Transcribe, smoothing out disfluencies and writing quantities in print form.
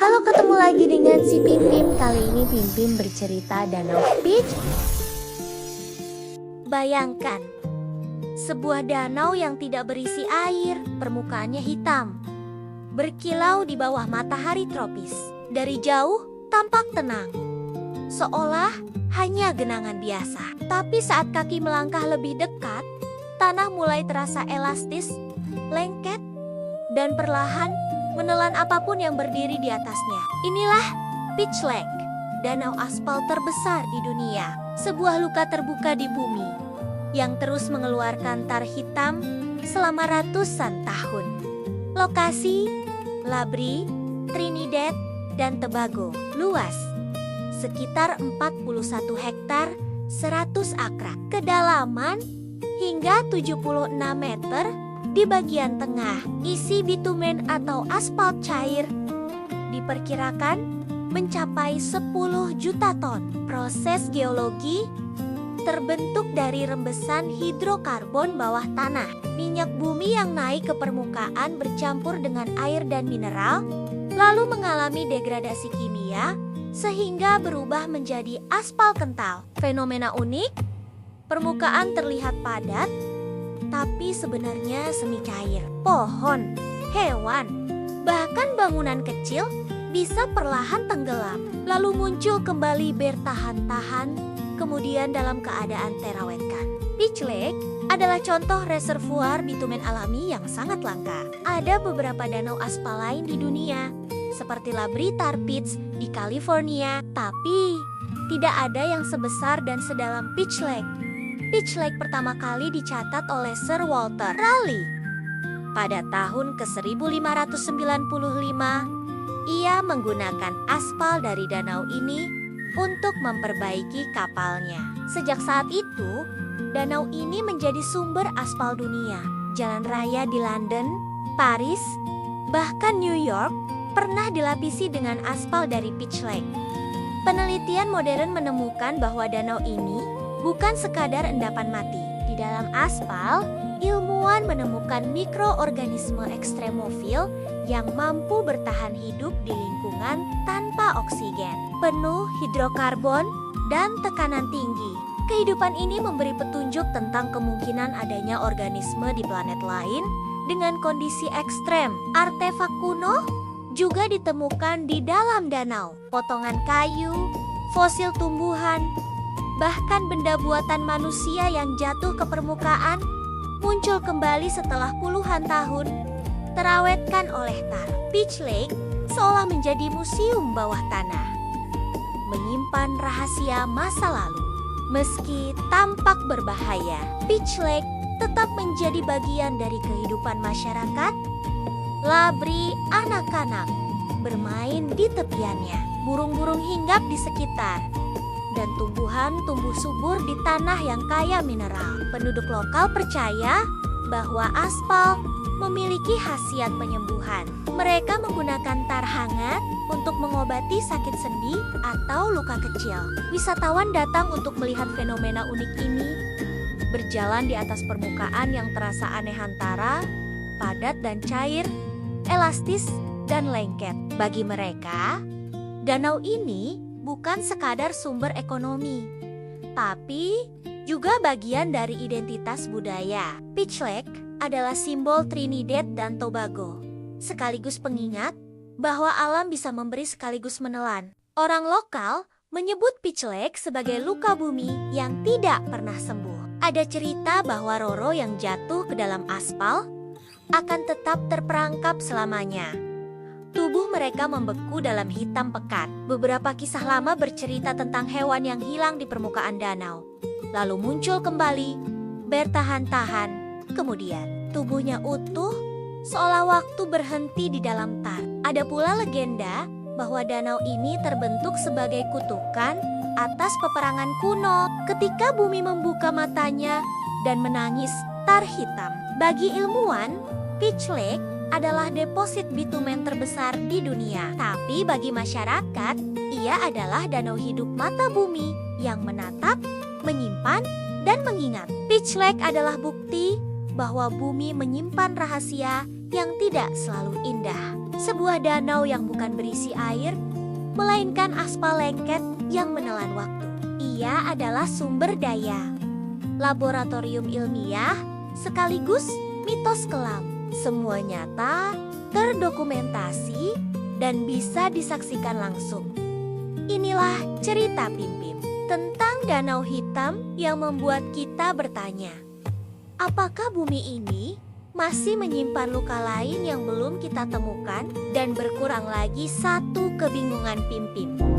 Halo, ketemu lagi dengan si Pim Pim. Kali ini Pim Pim bercerita Danau Peach. Bayangkan, sebuah danau yang tidak berisi air, permukaannya hitam, berkilau di bawah matahari tropis. Dari jauh tampak tenang, seolah hanya genangan biasa. Tapi saat kaki melangkah lebih dekat, tanah mulai terasa elastis, lengket, dan perlahan menelan apapun yang berdiri di atasnya. Inilah Peach Lake, danau aspal terbesar di dunia. Sebuah luka terbuka di bumi yang terus mengeluarkan tar hitam selama ratusan tahun. Lokasi Labri, Trinidad, dan Tobago. Luas sekitar 41 hektar, 100 akre. Kedalaman hingga 76 meter. Di bagian tengah, isi bitumen atau aspal cair diperkirakan mencapai 10 juta ton. Proses geologi terbentuk dari rembesan hidrokarbon bawah tanah. Minyak bumi yang naik ke permukaan bercampur dengan air dan mineral, lalu mengalami degradasi kimia sehingga berubah menjadi aspal kental. Fenomena unik, permukaan terlihat padat, tapi sebenarnya semi cair. Pohon, hewan, bahkan bangunan kecil bisa perlahan tenggelam, lalu muncul kembali bertahan-tahan, kemudian dalam keadaan terawetkan. Peach Lake adalah contoh reservoir bitumen alami yang sangat langka. Ada beberapa danau aspal lain di dunia, seperti Labri Tar Pits di California, tapi tidak ada yang sebesar dan sedalam Peach Lake. Peach Lake pertama kali dicatat oleh Sir Walter Raleigh pada tahun ke-1595. Ia menggunakan aspal dari danau ini untuk memperbaiki kapalnya. Sejak saat itu, danau ini menjadi sumber aspal dunia. Jalan raya di London, Paris, bahkan New York pernah dilapisi dengan aspal dari Peach Lake. Penelitian modern menemukan bahwa danau ini bukan sekadar endapan mati. Di dalam aspal, ilmuwan menemukan mikroorganisme ekstremofil yang mampu bertahan hidup di lingkungan tanpa oksigen, penuh hidrokarbon, dan tekanan tinggi. Kehidupan ini memberi petunjuk tentang kemungkinan adanya organisme di planet lain dengan kondisi ekstrem. Artefak kuno juga ditemukan di dalam danau. Potongan kayu, fosil tumbuhan, bahkan benda buatan manusia yang jatuh ke permukaan muncul kembali setelah puluhan tahun, terawetkan oleh tar. Peach Lake seolah menjadi museum bawah tanah, menyimpan rahasia masa lalu. Meski tampak berbahaya, Peach Lake tetap menjadi bagian dari kehidupan masyarakat. Labri anak-anak bermain di tepiannya, burung-burung hinggap di sekitar, dan tumbuhan tumbuh subur di tanah yang kaya mineral. Penduduk lokal percaya bahwa aspal memiliki khasiat penyembuhan. Mereka menggunakan tar hangat untuk mengobati sakit sendi atau luka kecil. Wisatawan datang untuk melihat fenomena unik ini, berjalan di atas permukaan yang terasa aneh antara padat dan cair, elastis dan lengket. Bagi mereka, danau ini bukan sekadar sumber ekonomi, tapi juga bagian dari identitas budaya. Peach Lake adalah simbol Trinidad dan Tobago, sekaligus pengingat bahwa alam bisa memberi sekaligus menelan. Orang lokal menyebut Peach Lake sebagai luka bumi yang tidak pernah sembuh. Ada cerita bahwa Roro yang jatuh ke dalam aspal akan tetap terperangkap selamanya. Tubuh mereka membeku dalam hitam pekat. Beberapa kisah lama bercerita tentang hewan yang hilang di permukaan danau, lalu muncul kembali, bertahan-tahan, kemudian tubuhnya utuh, seolah waktu berhenti di dalam tar. Ada pula legenda bahwa danau ini terbentuk sebagai kutukan atas peperangan kuno ketika bumi membuka matanya dan menangis tar hitam. Bagi ilmuwan, Peach Lake adalah deposit bitumen terbesar di dunia. Tapi bagi masyarakat, ia adalah danau hidup mata bumi yang menatap, menyimpan, dan mengingat. Peach Lake adalah bukti bahwa bumi menyimpan rahasia yang tidak selalu indah. Sebuah danau yang bukan berisi air, melainkan aspal lengket yang menelan waktu. Ia adalah sumber daya, laboratorium ilmiah, sekaligus mitos kelam. Semua nyata, terdokumentasi, dan bisa disaksikan langsung. Inilah cerita Pim Pim tentang Danau Hitam yang membuat kita bertanya, apakah bumi ini masih menyimpan luka lain yang belum kita temukan? Dan berkurang lagi satu kebingungan Pim Pim.